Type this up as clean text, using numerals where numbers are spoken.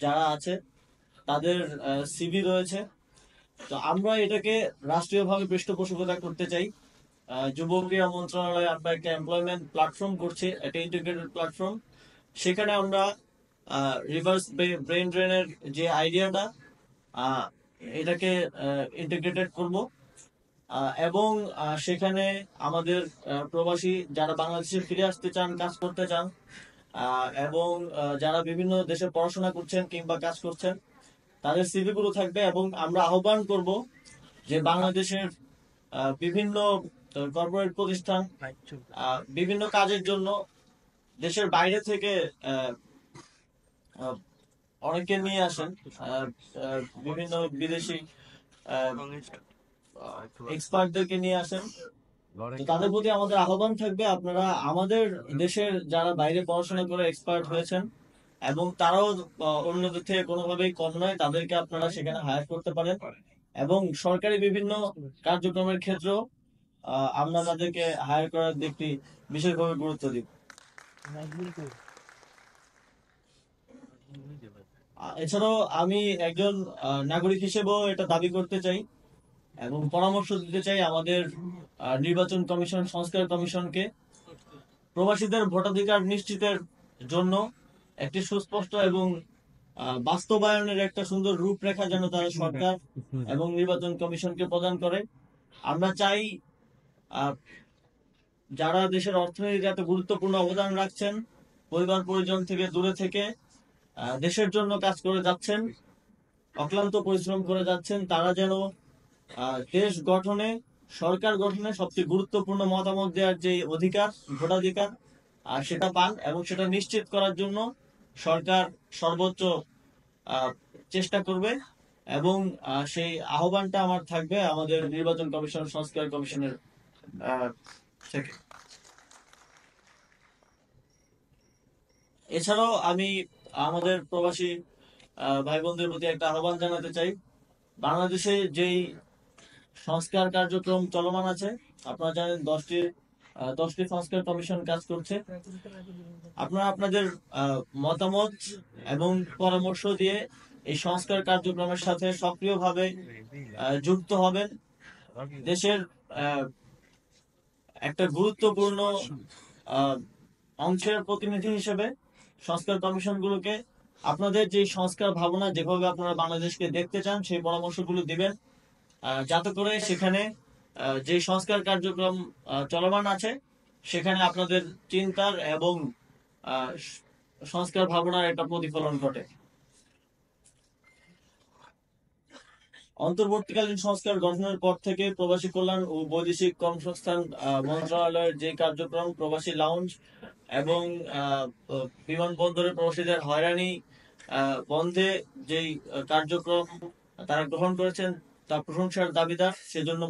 যারা আছে তাদের সিভি রয়েছে। তো আমরা এটাকে রাষ্ট্রীয়ভাবে পৃষ্ঠপোষকতা করতে চাই। যুব ক্রীড়া মন্ত্রণালয়ে আমরা একটা এমপ্লয়মেন্ট প্ল্যাটফর্ম করছি, একটা ইন্টিগ্রেটেড প্ল্যাটফর্ম। সেখানে আমরা রিভার্স ব্রেন ড্রেনের যে আইডিয়াটা, এটাকে ইন্টিগ্রেটেড করব। এবং সেখানে আমাদের প্রবাসী যারা বাংলাদেশে ফিরে আসতে চান, কাজ করতে চান, এবং যারা বিভিন্ন দেশে পড়াশোনা করছেন কিংবা কাজ করছেন, তাদের সিভি গুলো থাকবে। এবং আমরা আহ্বান করব যে বাংলাদেশের বিভিন্ন কর্পোরেট প্রতিষ্ঠান বিভিন্ন কাজের জন্য দেশের বাইরে থেকে আহ, আহ, অনেকে নিয়ে আসেন, বিভিন্ন বিদেশি এক্সপার্টদেরকে নিয়ে আসেন। তো তাদের প্রতি আমাদের আহ্বান থাকবে, আপনারা আমাদের দেশের যারা বাইরে পড়াশোনা করে এক্সপার্ট হয়েছেন এবং তারাও অন্যদের থেকে কোনোভাবেই কম নয়, তাদেরকে আপনারা সেখানে হায়ার করতে পারেন। এবং সরকারি বিভিন্ন কার্যক্রমের ক্ষেত্রেও আমরা তাদেরকে হায়ার করার দিকটি বিশেষভাবে গুরুত্ব দিব। এছাড়াও আমি একজন নাগরিক হিসেবেও এটা দাবি করতে চাই এবং পরামর্শ দিতে চাই আমাদের নির্বাচন কমিশন, সংস্কার কমিশনকে। প্রবাসীদের ভোটাধিকার নিশ্চিতের জন্য একটি সুস্পষ্ট এবং বাস্তবায়নের একটা সুন্দর রূপরেখা যেন তারা সরকার এবং নির্বাচন কমিশনকে প্রদান করে। আমরা চাই যারা দেশের অর্থনীতিতে এত গুরুত্বপূর্ণ অবদান রাখছেন, পরিবার পরিজন থেকে দূরে থেকে দেশের জন্য কাজ করে যাচ্ছেন, অক্লান্ত পরিশ্রম করে যাচ্ছেন, তারা যেন দেশ গঠনে, সরকার গঠনে সবচেয়ে গুরুত্বপূর্ণ মতামত দেওয়ার যে অধিকার, ভোটাধিকার, সেটা পান। এবং সেটা নিশ্চিত করার জন্য সরকার সর্বোচ্চ চেষ্টা করবে। এবং সেই আহ্বানটা আমার থাকবে আমাদের নির্বাচন কমিশন, সংস্কার কমিশনের থেকে। এছাড়াও আমি আমাদের প্রবাসী ভাই বোনদের প্রতি একটা আহ্বান জানাতে চাই। বাংলাদেশে যেই সংস্কার কার্যক্রম চলমান আছে, আপনারা জানেন 10টি সংস্কার কমিশন কাজ করছে। আপনারা আপনাদের মতামত এবং পরামর্শ দিয়ে এই সংস্কার কার্যক্রমের সাথে সক্রিয়ভাবে যুক্ত হবেন। দেশের একটা গুরুত্বপূর্ণ অংশের প্রতিনিধি হিসেবে সংস্কার কমিশনগুলোকে আপনাদের যে সংস্কার ভাবনা, যেভাবে আপনারা বাংলাদেশকে দেখতে চান, সেই পরামর্শগুলো দিবেন, যাতে করে সেখানে যে সংস্কার কার্যক্রম চলমান আছে সেখানে আপনাদের চিন্তার এবং সংস্কার ভাবনার একটা প্রতিফলন ঘটে। অন্তর্বর্তীকালীন সংস্কার গঠনের পর থেকে প্রবাসী কল্যাণ ও বৈদেশিক কর্মসংস্থান মন্ত্রণালয়ের যে কার্যক্রম, প্রবাসী লাউঞ্জ এবং বিমানবন্দরে প্রবাসীদের হয়রানি বন্ধে যেই কার্যক্রম তারা গ্রহণ করেছেন, তা প্রশংসার দাবিদার। সেজন্য